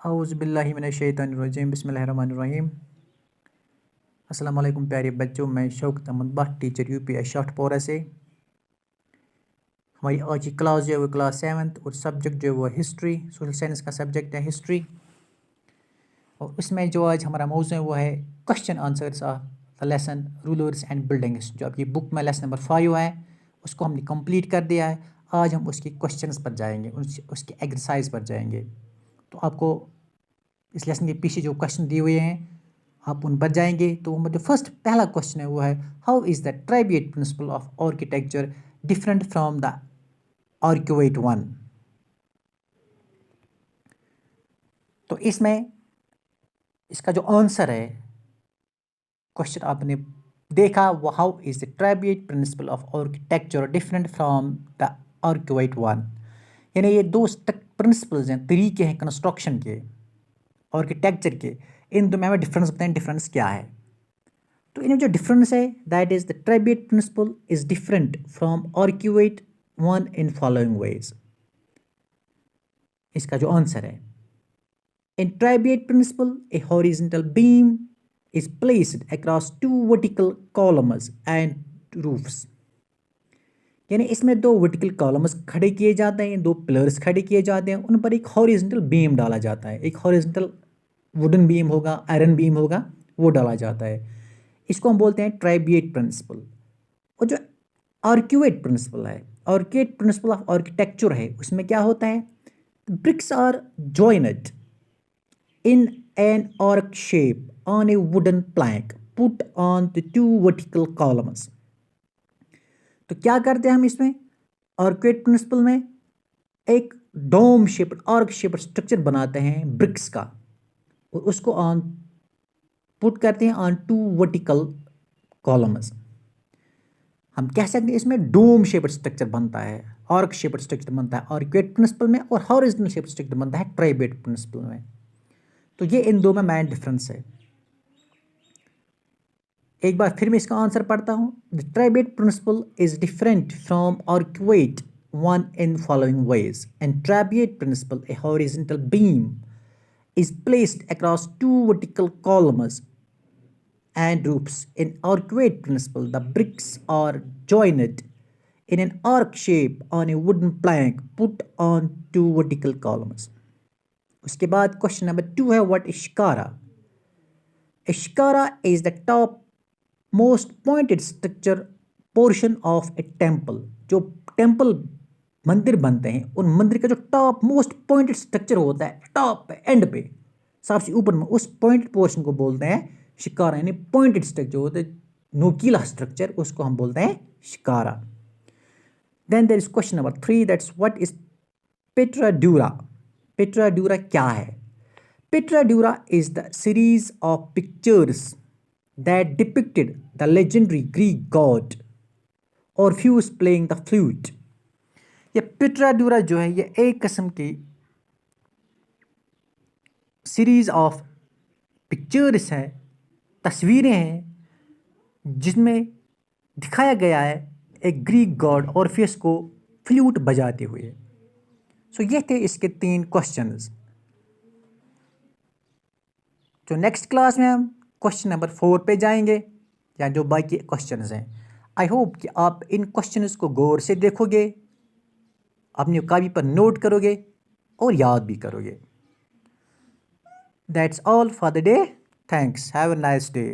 औज़ुबिल्लाहिमिनश्शैतानिर्रजीम बिस्मिल्लाहिर्रहमानिर्रहीम। अस्सलाम वालेकुम प्यारे बच्चों, मैं शौकत अहमद भट्ट टीचर यूपी शाहटपोरा से। हमारी आज की क्लास जो है वो क्लास 7th और सब्जेक्ट जो है वो हिस्ट्री, सोशल साइंस का सब्जेक्ट है हिस्ट्री। और उसमें जो आज हमारा मौज़ू है वो है question answers of the lesson rulers and buildings. जो आपकी बुक में लेसन नंबर 5 है उसको हमने कंप्लीट कर दिया है। आज हम उसके क्वेश्चंस पर जाएंगे, उसके एक्सरसाइज पर जाएंगे। तो आपको इस लेसन के पीछे जो क्वेश्चन दिए हुए हैं आप उन पर जाएंगे। तो जो फर्स्ट पहला क्वेश्चन है वो है, how is the trabeate principle of architecture different from the arcuate one. तो इसमें इसका जो आंसर है क्वेश्चन आपने देखा वो, how is the trabeate principle of architecture different from the arcuate one. यानी ये दो प्रिंसिपल्स हैं, तरीके हैं कंस्ट्रक्शन के, आर्किटेक्चर के। इन दो में हमें डिफरेंस बताएं, डिफरेंस क्या है। तो इनमें जो डिफरेंस है that is the trabeate principle is different from arcuate one in following ways. इसका जो आंसर है, in trabeate principle a horizontal beam is placed across two vertical columns and roofs. यानी इसमें दो वर्टिकल कॉलम्स खड़े किए जाते हैं, दो पिलर्स खड़े किए जाते हैं, उन पर एक हॉरिजॉन्टल बीम डाला जाता है। एक हॉरिजॉन्टल वुडन बीम होगा, आयरन बीम होगा, वो डाला जाता है। इसको हम बोलते हैं ट्राइबिएट प्रिंसिपल। और जो आर्क्यूएट प्रिंसिपल है, आर्क्यूएट प्रिंसिपल ऑफ आर्किटेक्चर है, उसमें क्या होता है, bricks are joined in an arch shape on a wooden plank put on the two vertical columns. तो क्या करते हैं हम इसमें आर्क्यूएट प्रिंसिपल में, एक dome shape arch shape structure बनाते हैं ब्रिक्स का और उसको ऑन पुट करते हैं ऑन टू वर्टिकल कॉलम्स। हम कह सकते हैं इसमें डोम शेप स्ट्रक्चर बनता है, आर्क शेप स्ट्रक्चर बनता है आर्क्यूएट प्रिंसिपल में, और हॉरिजॉन्टल शेप स्ट्रक्चर बनता है ट्राइबिएट प्रिंसिपल में। तो ये इन दो में मेन डिफरेंस है। एक बार फिर मैं इसका आंसर पढ़ता हूँ। The trabeate principle is different from arcuate one in following ways. In trabeate principle a horizontal beam is placed across two vertical columns and roofs. In arcuate principle, the bricks are joined in an arc shape on a wooden plank put on two vertical columns. उसके बाद question number 2 है, what is shikara. Shikara is the top most pointed structure portion of A temple. जो temple मंदिर बनते हैं उन मंदिर का जो टॉप मोस्ट पॉइंटेड स्ट्रक्चर होता है, टॉप पे, एंड पे, सबसे ऊपर में, उस पॉइंटेड पोर्शन को बोलते हैं शिकारा। यानी पॉइंटेड स्ट्रक्चर होता है, नोकीला स्ट्रक्चर, उसको हम बोलते हैं shikhara. Then there is question number 3, that's what is pietra dura. Pietra dura क्या है। Pietra dura is the series of pictures that depicted the legendary Greek god Orpheus playing the flute. ये pietra dura जो है ये एक किस्म की series of pictures है, तस्वीरें हैं, जिसमें दिखाया गया है एक ग्रीक गॉड ऑर्फियस को फ्लूट बजाते हुए। सो ये थे इसके 3 क्वेश्चंस। जो नेक्स्ट क्लास में हम क्वेश्चन नंबर 4 पे जाएंगे, या जो बाकी क्वेश्चंस हैं। आई होप कि आप इन क्वेश्चंस को गौर से देखोगे, अपनी कॉपी पर नोट करोगे और याद भी करोगे। That's all for the day. Thanks. Have a nice day.